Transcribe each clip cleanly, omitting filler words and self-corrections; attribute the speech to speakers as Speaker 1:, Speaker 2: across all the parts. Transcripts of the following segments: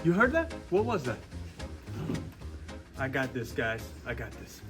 Speaker 1: You heard that? What was that? I got this, guys. I got this.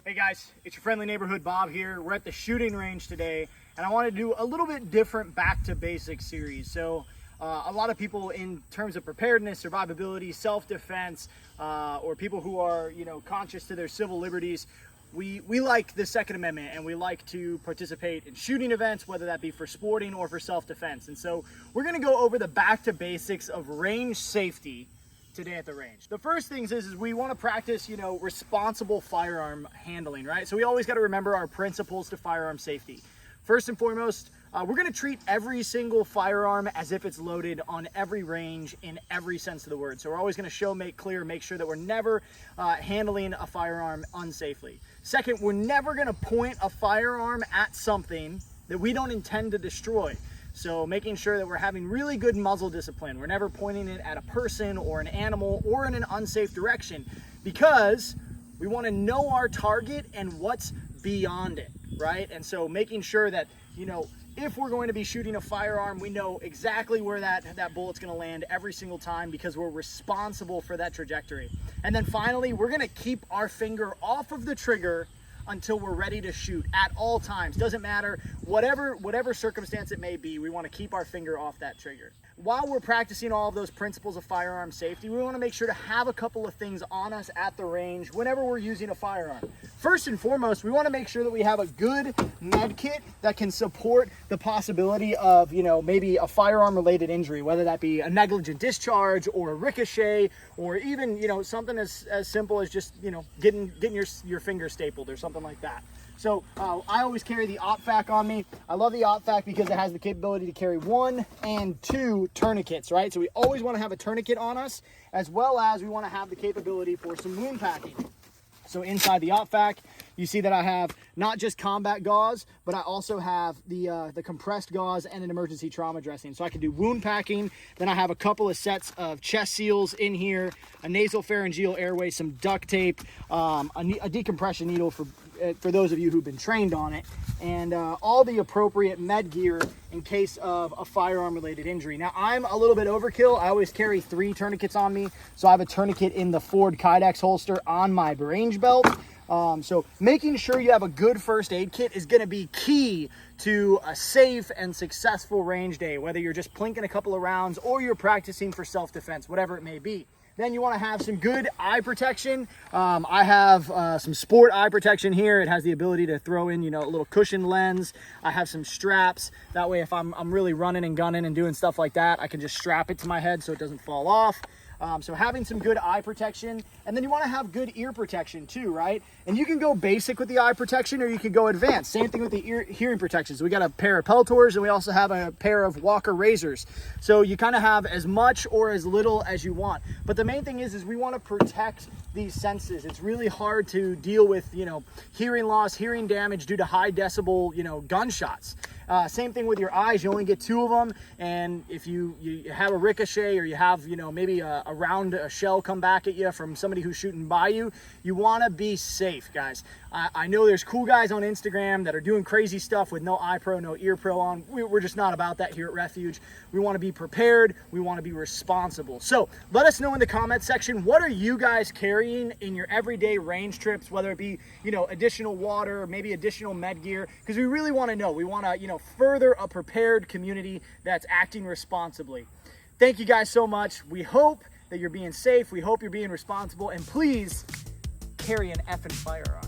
Speaker 2: Hey guys, it's your friendly neighborhood Bob here. We're at the shooting range today, and I wanted to do a little bit different back to basics series. So a lot of people in terms of preparedness, survivability, self-defense, or people who are, conscious to their civil liberties, we like the Second Amendment, and we like to participate in shooting events, whether that be for sporting or for self-defense. And so we're gonna go over the back to basics of range safety today at the range. The first things is we want to practice, responsible firearm handling, right? So we always got to remember our principles to firearm safety. First and foremost, we're going to treat every single firearm as if it's loaded on every range in every sense of the word. So we're always going to show, make clear, make sure that we're never handling a firearm unsafely. Second, we're never going to point a firearm at something that we don't intend to destroy. So making sure that we're having really good muzzle discipline. We're never pointing it at a person or an animal or in an unsafe direction, because we want to know our target and what's beyond it, right? And so making sure that, if we're going to be shooting a firearm, we know exactly where that bullet's going to land every single time, because we're responsible for that trajectory. And then finally, we're going to keep our finger off of the trigger until we're ready to shoot at all times. Doesn't matter, whatever circumstance it may be, we want to keep our finger off that trigger. While we're practicing all of those principles of firearm safety, we want to make sure to have a couple of things on us at the range whenever we're using a firearm. First and foremost, we want to make sure that we have a good med kit that can support the possibility of, maybe a firearm related injury, whether that be a negligent discharge or a ricochet, or even, something as simple as just, getting your finger stapled or something like that. So I always carry the OpFac on me. I love the OpFac because it has the capability to carry 1 and 2 tourniquets, right? So we always want to have a tourniquet on us, as well as we want to have the capability for some wound packing. So inside the OpFac, you see that I have not just combat gauze, but I also have the compressed gauze and an emergency trauma dressing. So I can do wound packing. Then I have a couple of sets of chest seals in here, a nasal pharyngeal airway, some duct tape, a decompression needle for those of you who've been trained on it, and all the appropriate med gear in case of a firearm related injury. Now I'm a little bit overkill. I always carry 3 tourniquets on me. So I have a tourniquet in the Ford Kydex holster on my range belt. So making sure you have a good first aid kit is going to be key to a safe and successful range day, whether you're just plinking a couple of rounds or you're practicing for self-defense, whatever it may be. Then you want to have some good eye protection. I have some sport eye protection here. It has the ability to throw in, a little cushion lens. I have some straps. That way, if I'm really running and gunning and doing stuff like that, I can just strap it to my head so it doesn't fall off. So having some good eye protection, and then you want to have good ear protection too, right? And you can go basic with the eye protection, or you could go advanced. Same thing with the hearing protection. So we got a pair of Peltors, and we also have a pair of Walker razors. So you kind of have as much or as little as you want. But the main thing is we want to protect these senses. It's really hard to deal with, hearing loss, hearing damage due to high decibel, gunshots. Same thing with your eyes. You only get 2 of them, and if you have a ricochet, or you have maybe a shell come back at you from somebody who's shooting by you, you want to be safe, guys. I know there's cool guys on Instagram that are doing crazy stuff with no eye pro, no ear pro on. We're just not about that here at Refuge. We want to be prepared. We want to be responsible. So let us know in the comment section, what are you guys carrying in your everyday range trips, whether it be, additional water, maybe additional med gear, because we really want to know. We want to, further a prepared community that's acting responsibly. Thank you guys so much. We hope that you're being safe. We hope you're being responsible, and please carry an effing firearm.